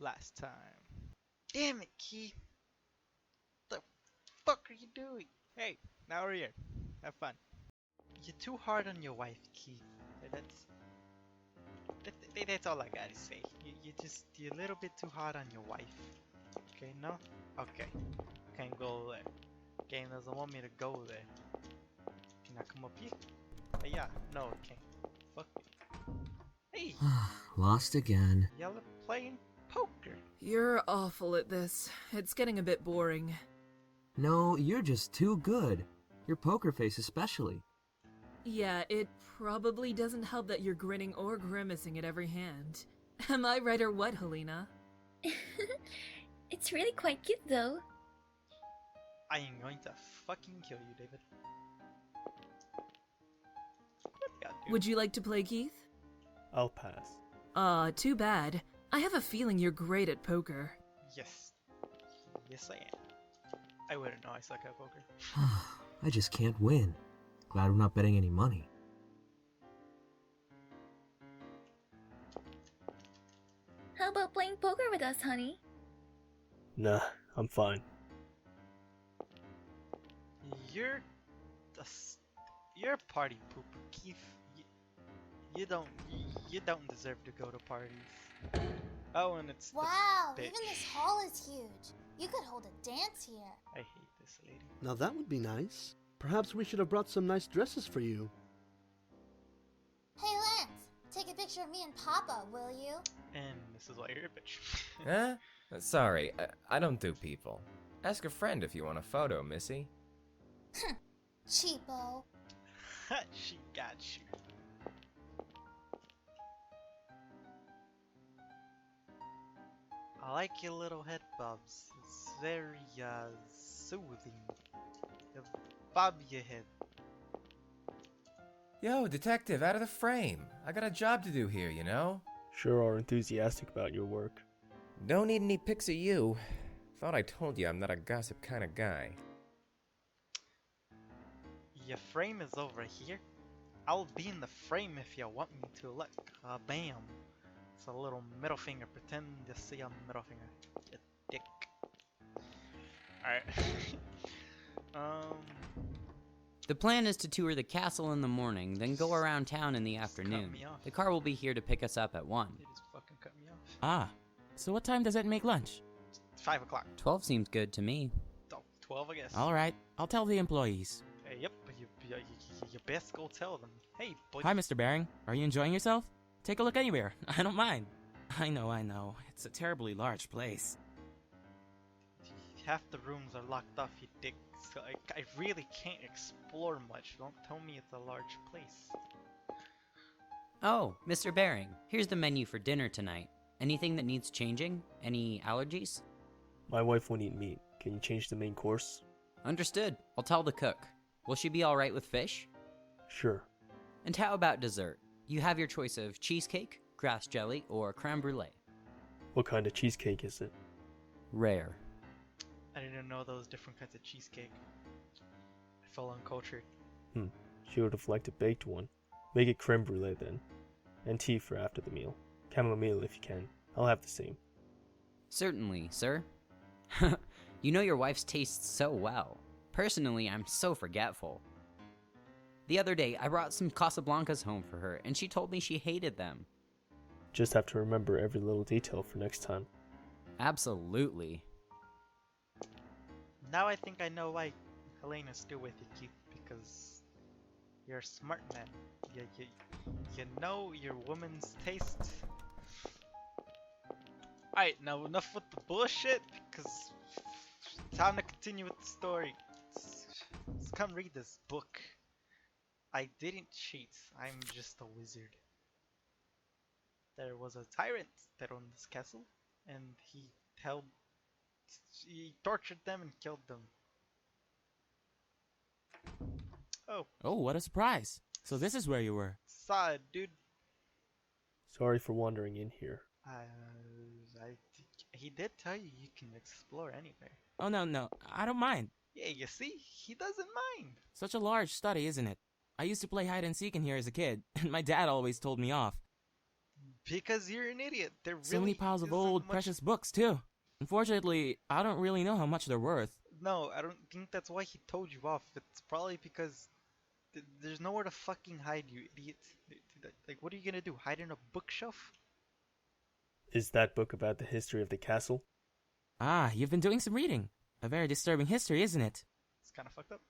last time. Damn it, Keith. The fuck are you doing? Hey, now we're here. Have fun. You're too hard on your wife, Keith. That's all I gotta say. You're a little bit too hard on your wife. Okay, no? Okay. Can't go there. Game doesn't want me to go there. Can I come up here? Yeah, no, it can't. Fuck it. Hey! Lost again. Y'all are playing poker. You're awful at this. It's getting a bit boring. No, you're just too good. Your poker face especially. Yeah, it probably doesn't help that you're grinning or grimacing at every hand. Am I right or what, Helena? It's really quite cute though. I am going to fucking kill you, David. What you got, dude? Would you like to play, Keith? I'll pass. Too bad. I have a feeling you're great at poker. Yes. Yes, I am. I wouldn't know I suck at poker. I just can't win. Glad we're not betting any money. How about playing poker with us, honey? Nah, I'm fine. You're you're a party pooper, Keith. You don't deserve to go to parties. Oh, and it's Wow, the even bitch. this hall is huge. You could hold a dance here. I hate this lady. Now that would be nice. Perhaps we should have brought some nice dresses for you. Hey, Lance, take a picture of me and Papa, will you? And this is why you're a bitch. Huh? Sorry, I don't do people. Ask a friend if you want a photo, Missy. Cheapo. She got you. I like your little head bobs. It's very soothing. You bob your head. Yo, detective, out of the frame. I got a job to do here, you know? Sure are enthusiastic about your work. Don't need any pics of you. Thought I told you I'm not a gossip kind of guy. Your frame is over here. I'll be in the frame if you want me to. Look, bam. It's a little middle finger. Pretend to see a middle finger. You dick. Alright. The plan is to tour the castle in the morning, then go around town in the afternoon. me off. The car will be here to pick us up at 1. They just fucking cut me off. Ah, so what time does it make lunch? 5 o'clock. 12 seems good to me. Oh, 12, I guess. Alright, I'll tell the employees. Yep, you best go tell them. Hey, boy. Hi, Mr. Baring. Are you enjoying yourself? Take a look anywhere. I don't mind. I know. It's a terribly large place. Half the rooms are locked off, you dick. So I really can't explore much. Don't tell me it's a large place. Oh, Mr. Baring, here's the menu for dinner tonight. Anything that needs changing? Any allergies? My wife won't eat meat. Can you change the main course? Understood. I'll tell the cook. Will she be alright with fish? Sure. And how about dessert? You have your choice of cheesecake, grass jelly, or creme brulee. What kind of cheesecake is it? Rare. I didn't know those different kinds of cheesecake. I felt uncultured. She would have liked a baked one. Make it creme brulee then. And tea for after the meal. Chamomile if you can. I'll have the same. Certainly, sir. You know your wife's tastes so well. Personally, I'm so forgetful. The other day, I brought some Casablancas home for her, and she told me she hated them. Just have to remember every little detail for next time. Absolutely. Now I think I know why Helena's still with you, Keith, because you're a smart man. You know your woman's taste. Alright, now enough with the bullshit, because it's time to continue with the story. Let's come read this book. I didn't cheat, I'm just a wizard. There was a tyrant that owned this castle, and he tortured them and killed them. Oh, what a surprise. So this is where you were. Saw it, dude. Sorry for wandering in here. He did tell you you can explore anywhere. Oh, no, I don't mind. Yeah, you see? He doesn't mind. Such a large study, isn't it? I used to play hide and seek in here as a kid, and my dad always told me off. Because you're an idiot. There really So many piles of isn't old, much- precious books, too. Unfortunately, I don't really know how much they're worth. No, I don't think that's why he told you off. It's probably because there's nowhere to fucking hide, you idiot. Like, what are you gonna do? Hide in a bookshelf? Is that book about the history of the castle? Ah, you've been doing some reading. A very disturbing history, isn't it? It's kind of fucked up.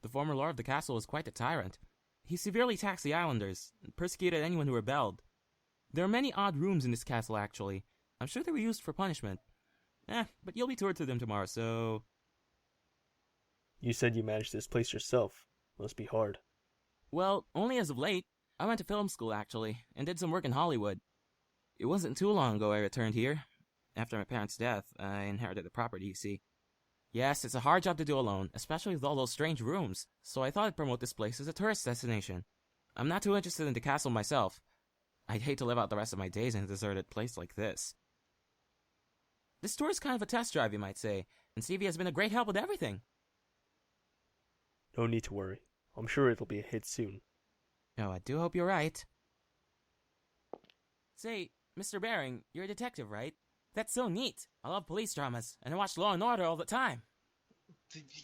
The former lord of the castle was quite a tyrant. He severely taxed the islanders, and persecuted anyone who rebelled. There are many odd rooms in this castle, actually. I'm sure they were used for punishment. But you'll be toured through them tomorrow, so... You said you managed this place yourself. Must be hard. Well, only as of late. I went to film school, actually, and did some work in Hollywood. It wasn't too long ago I returned here. After my parents' death, I inherited the property, you see. Yes, it's a hard job to do alone, especially with all those strange rooms, so I thought I'd promote this place as a tourist destination. I'm not too interested in the castle myself. I'd hate to live out the rest of my days in a deserted place like this. This tour is kind of a test drive, you might say, and Stevie has been a great help with everything. No need to worry. I'm sure it'll be a hit soon. Oh, I do hope you're right. Say, Mr. Baring, you're a detective, right? That's so neat. I love police dramas, and I watch Law and Order all the time.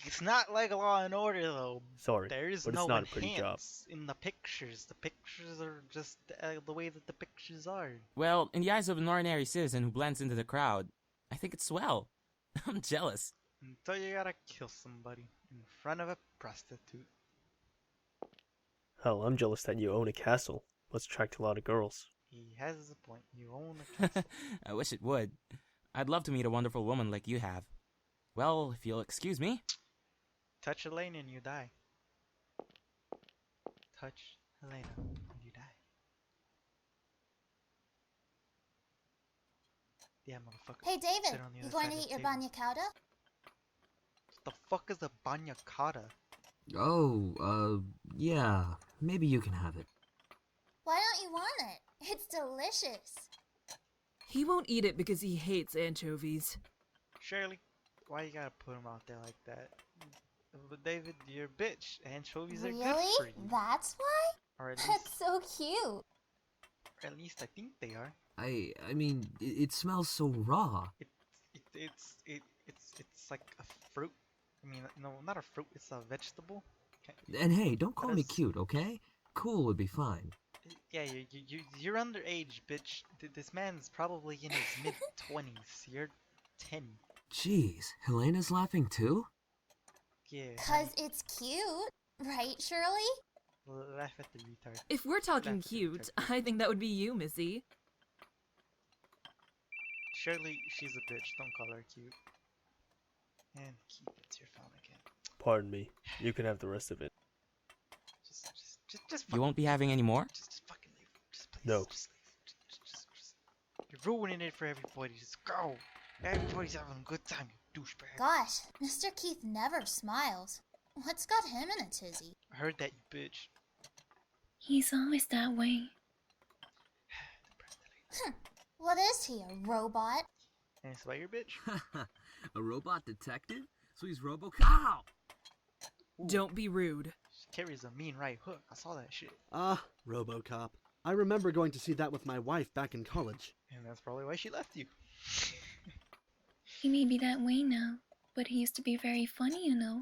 It's not like Law and Order, though. Sorry, There's but no it's not a pretty job. enhance in the pictures. The pictures are just the way that the pictures are. Well, in the eyes of an ordinary citizen who blends into the crowd, I think it's swell. I'm jealous. Until you gotta kill somebody in front of a prostitute. Hell, I'm jealous that you own a castle. Must attract a lot of girls. He has a point. You own a castle. I wish it would. I'd love to meet a wonderful woman like you have. Well, if you'll excuse me. Touch Elena and you die. Touch Elena and you die. Yeah, motherfucker. Hey, David, Sit on the you other going side to of eat the your table. banya cauda? What the fuck is a banya cotta? Oh, yeah. Maybe you can have it. Why don't you want it? It's delicious. He won't eat it because he hates anchovies. Shirley, why you gotta put him out there like that? But David, you're a bitch. Anchovies are good for Really? you. That's why? Or at That's least, so cute. or at least I think they are. I mean, it smells so raw. It's like a fruit. I mean, no, not a fruit. It's a vegetable. Okay. And hey, don't call me That is- cute, okay? Cool would be fine. Yeah, you're underage, bitch. This man's probably in his mid-20s. You're 10. Jeez, Helena's laughing too? Yeah. 'Cause it's cute. Right, Shirley? Laugh at the retard. If we're talking That's cute, okay. I think that would be you, Missy. Shirley, she's a bitch. Don't call her cute. And keep it to your phone again. Pardon me. You can have the rest of it. Just You won't be having any more? Just fucking leave. Just please. No. Just leave. Just. You're ruining it for everybody. Just go. Everybody's having a good time, you douchebag. Gosh, Mr. Keith never smiles. What's got him in a tizzy? I heard that, you bitch. He's always that way. What is he, a robot? And it's about your bitch. A robot detective? So he's Robocop. Don't be rude. She carries a mean right hook. I saw that shit. Ah, RoboCop. I remember going to see that with my wife back in college. And that's probably why she left you. He may be that way now, but he used to be very funny, you know.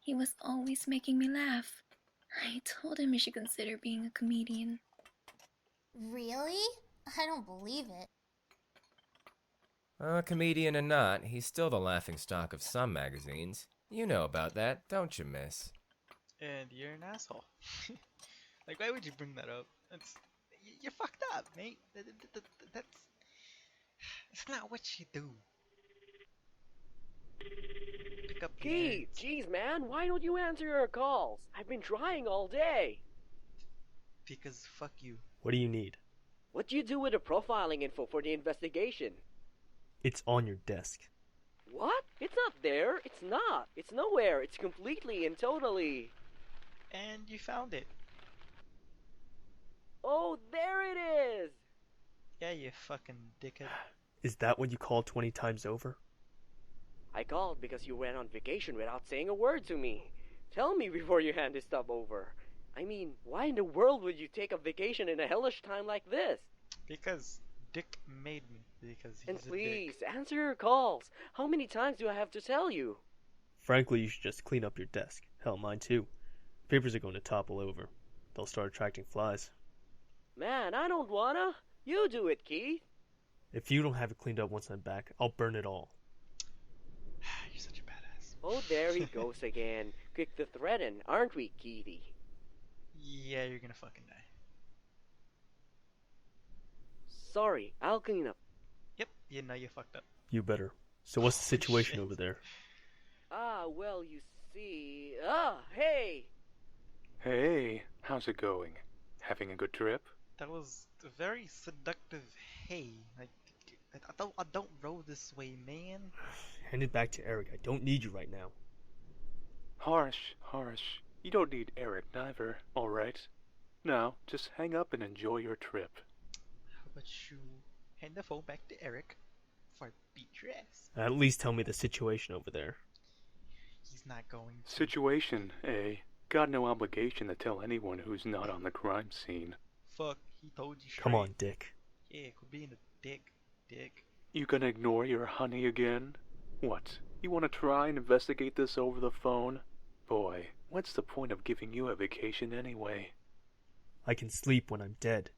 He was always making me laugh. I told him he should consider being a comedian. Really? I don't believe it. Comedian or not, he's still the laughingstock of some magazines. You know about that, don't you, miss? And you're an asshole. Like, why would you bring that up? You're fucked up, mate. That's not what you do. Pick up your Keith, jeez, man, why don't you answer your calls? I've been trying all day. Because fuck you. What do you need? What do you do with the profiling info for the investigation? It's on your desk. What? It's not there. It's not. It's nowhere. It's completely and totally. And you found it. Oh, there it is! Yeah, you fucking dickhead. Is that what you called 20 times over? I called because you went on vacation without saying a word to me. Tell me before you hand this stuff over. I mean, why in the world would you take a vacation in a hellish time like this? Because Dick made me. Because he's And a please, dick. answer your calls. How many times do I have to tell you? Frankly, you should just clean up your desk. Hell, mine too. Papers are going to topple over. They'll start attracting flies. Man, I don't wanna. You do it, Keith. If you don't have it cleaned up once I'm back, I'll burn it all. You're such a badass. Oh, there he goes again. Quick to threaten, aren't we, Keithy? Yeah, you're gonna fucking die. Sorry, I'll clean up. Yep, you know you fucked up. You better. So what's the situation over there? Ah, well, you see... Ah, hey! Hey, how's it going? Having a good trip? That was a very seductive. Hey, like, I don't roll this way, man. Hand it back to Eric. I don't need you right now. Harsh. You don't need Eric neither, alright? Now, just hang up and enjoy your trip. How about you hand the phone back to Eric before I beat your ass? At least tell me the situation over there. He's not going to. Situation, eh? Got no obligation to tell anyone who's not on the crime scene. Fuck, he told you straight. Come on, Dick. Yeah, quit being a dick. You gonna ignore your honey again? What? You wanna try and investigate this over the phone? Boy, what's the point of giving you a vacation anyway? I can sleep when I'm dead.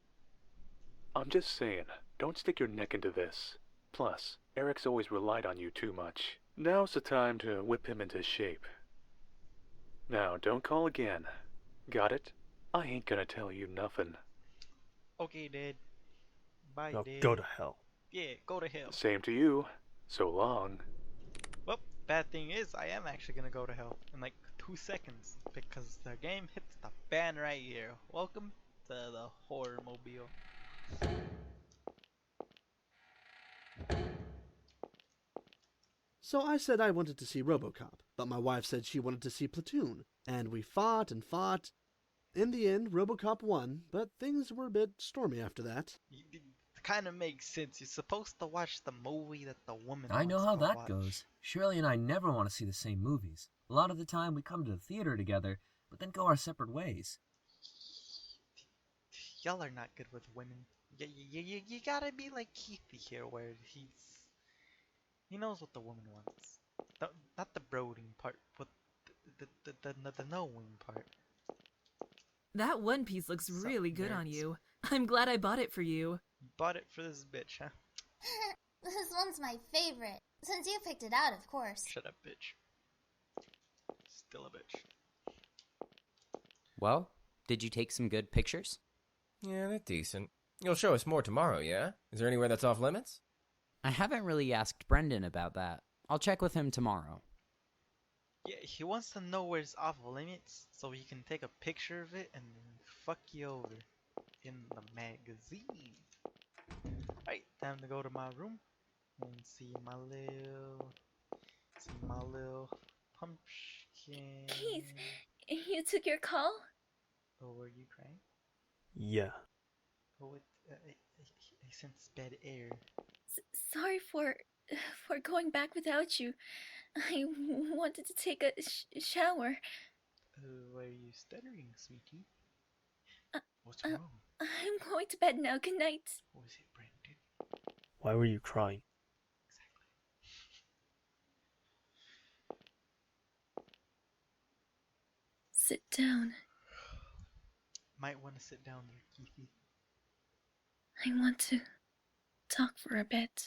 I'm just saying, don't stick your neck into this. Plus, Eric's always relied on you too much. Now's the time to whip him into shape. Now, don't call again. Got it? I ain't gonna tell you nothing. Okay, Dad. Bye, Now Dad. go to hell. Yeah, go to hell. Same to you. So long. Well, bad thing is, I am actually gonna go to hell in like 2 seconds because the game hits the fan right here. Welcome to the horror mobile. So I said I wanted to see RoboCop, but my wife said she wanted to see Platoon, and we fought and fought. In the end, RoboCop won, but things were a bit stormy after that. It kind of makes sense. You're supposed to watch the movie that the woman I know wants how to that watch. goes. Shirley and I never want to see the same movies. A lot of the time we come to the theater together, but then go our separate ways. Y'all are not good with women. You gotta be like Keithy here, where he knows what the woman wants. Not the brooding part, but the knowing part. That one piece looks Sup, really good on nerds? you. I'm glad I bought it for you. Bought it for this bitch, huh? This one's my favorite. Since you picked it out, of course. Shut up, bitch. Still a bitch. Well, did you take some good pictures? Yeah, they're decent. You'll show us more tomorrow, yeah? Is there anywhere that's off limits? I haven't really asked Brendan about that. I'll check with him tomorrow. Yeah, he wants to know where it's off limits so he can take a picture of it and fuck you over in the magazine. Alright, time to go to my room and see my little pumpkin. Keith, you took your call? Oh, were you crying? Yeah. Oh, I sense bad air. Sorry for going back without you. I wanted to take a shower. Why are you stuttering, sweetie? Uh, What's wrong? I'm going to bed now. Good night. Was it Brandon? Why were you crying? Sit down. Might want to sit down there, Keithy. I want to talk for a bit.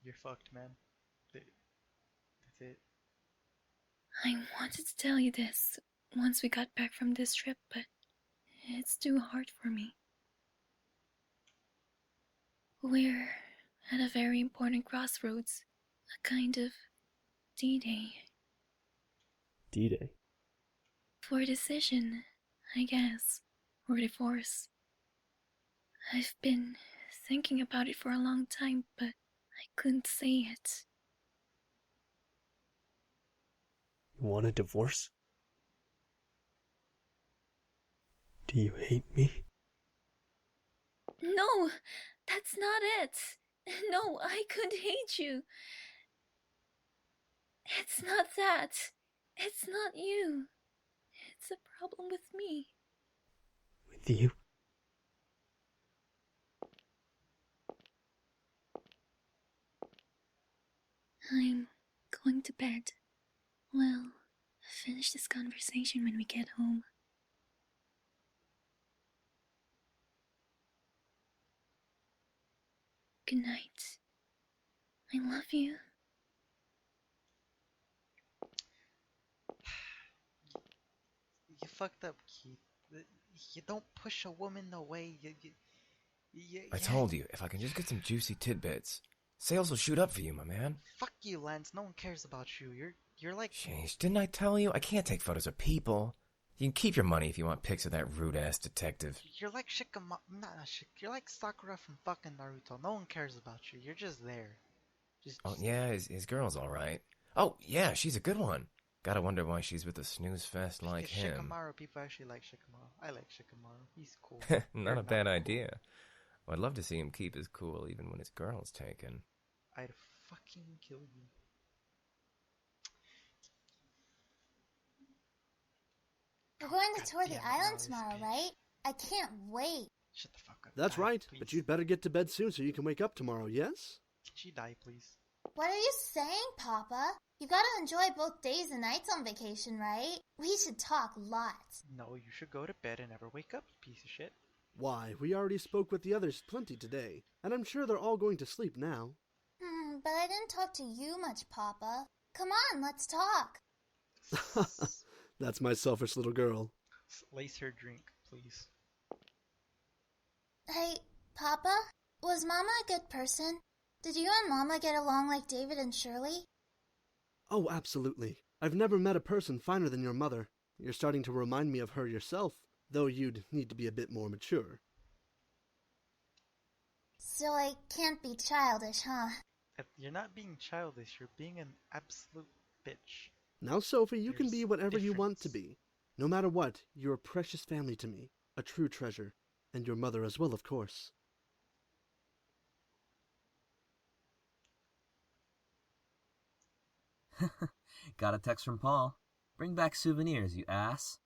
You're fucked, man. That's it. I wanted to tell you this once we got back from this trip, but it's too hard for me. We're at a very important crossroads, a kind of D-Day. D-Day. For a decision, I guess, or divorce. I've been thinking about it for a long time, but I couldn't say it. You want a divorce? Do you hate me? No, that's not it. No, I couldn't hate you. It's not that. It's not you. What's the problem with me? With you? I'm going to bed. We'll finish this conversation when we get home. Good night. I love you. You fucked up, Keith. You don't push a woman away. I told you, if I can just get some juicy tidbits, sales will shoot up for you, my man. Fuck you, Lance. No one cares about you. You're like... Sheesh, didn't I tell you? I can't take photos of people. You can keep your money if you want pics of that rude-ass detective. You're like you're like Sakura from fucking Naruto. No one cares about you. You're just there. Oh, yeah, his girl's alright. Oh, yeah, she's a good one. Gotta wonder why she's with a snooze fest like him. Shikamaru, people actually like Shikamaru. I like Shikamaru. He's cool. Not a bad idea. Well, I'd love to see him keep his cool even when his girl's taken. I'd fucking kill you. We're going to tour the island tomorrow, right? I can't wait. Shut the fuck up. That's right, but you'd better get to bed soon so you can wake up tomorrow, yes? Can she die, please? What are you saying, Papa? You gotta enjoy both days and nights on vacation, right? We should talk lots. No, you should go to bed and never wake up, piece of shit. Why, we already spoke with the others plenty today, and I'm sure they're all going to sleep now. But I didn't talk to you much, Papa. Come on, let's talk. That's my selfish little girl. Lace her drink, please. Hey, Papa? Was Mama a good person? Did you and Mama get along like David and Shirley? Oh, absolutely. I've never met a person finer than your mother. You're starting to remind me of her yourself, though you'd need to be a bit more mature. So I can't be childish, huh? You're not being childish, you're being an absolute bitch. Now, Sophie, you can be whatever you want to be. No matter what, you're a precious family to me, a true treasure, and your mother as well, of course. Got a text from Paul. Bring back souvenirs, you ass.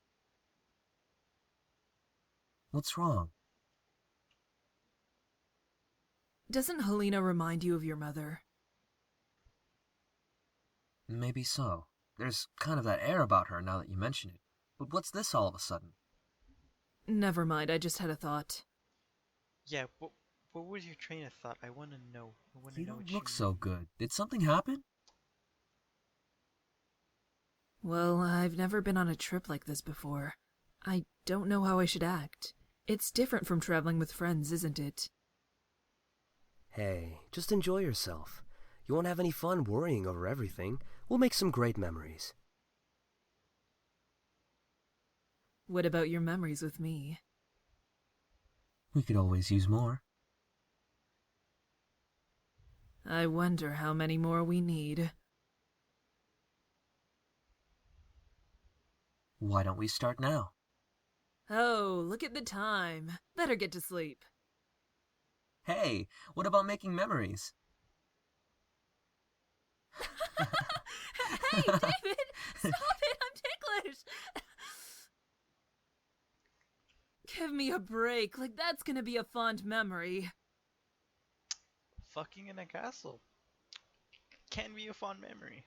What's wrong? Doesn't Helena remind you of your mother? Maybe so. There's kind of that air about her now that you mention it. But what's this all of a sudden? Never mind, I just had a thought. Yeah, what was your train of thought? I want to know. You don't look so good. Did something happen? Well, I've never been on a trip like this before. I don't know how I should act. It's different from traveling with friends, isn't it? Hey, just enjoy yourself. You won't have any fun worrying over everything. We'll make some great memories. What about your memories with me? We could always use more. I wonder how many more we need. Why don't we start now? Oh, look at the time. Better get to sleep. Hey, what about making memories? Hey, David! Stop it! I'm ticklish! Give me a break. Like, that's gonna be a fond memory. Fucking in a castle. Can be a fond memory.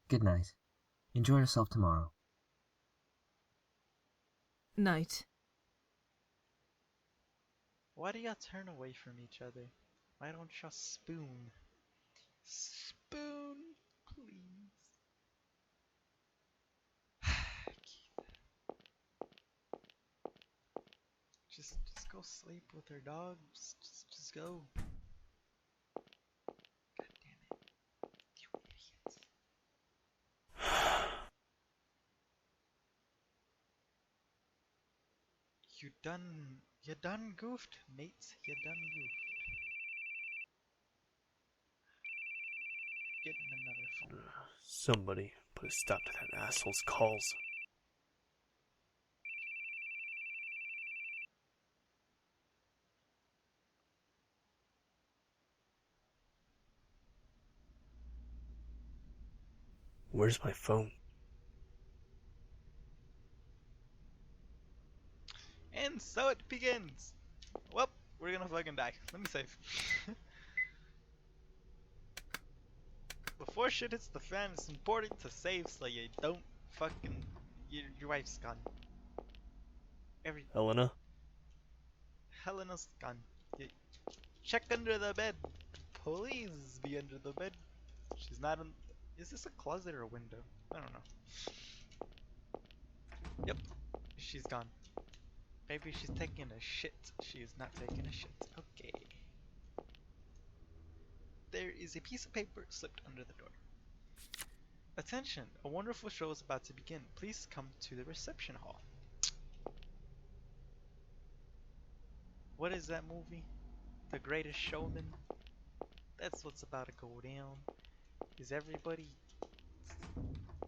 Good night. Enjoy yourself tomorrow. Night. Why do y'all turn away from each other? Why don't y'all spoon? Spoon, please. Just go sleep with her, dog. Just go. God damn it. You idiots. You done goofed, mates. You done goofed. Getting another phone. Somebody put a stop to that asshole's calls. Where's my phone? And so it begins. Well, we're gonna fucking die. Let me save. Before shit hits the fan, it's important to save so you don't fucking... Your wife's gone. Helena? Helena's gone. Check under the bed. Please be under the bed. She's not in... Is this a closet or a window? I don't know. Yep. She's gone. Maybe she's taking a shit. She is not taking a shit. Okay. There is a piece of paper slipped under the door. Attention! A wonderful show is about to begin. Please come to the reception hall. What is that movie? The Greatest Showman? That's what's about to go down. Is everybody...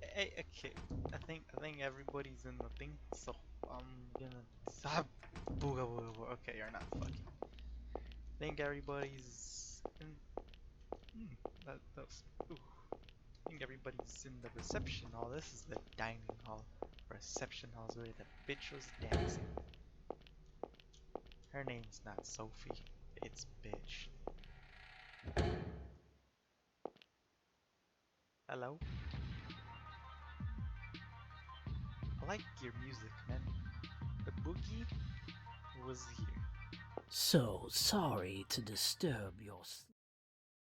Hey, okay. I think everybody's in the thing, so I'm gonna stop. Booga booga booga. Okay, you're not fucking. I think everybody's in. That was. Ooh. I think everybody's in the reception hall. This is the dining hall. Reception hall is where the bitch was dancing. Her name's not Sophie. It's bitch. Hello? I like your music, man. But Boogie was here. So sorry to disturb your sleep.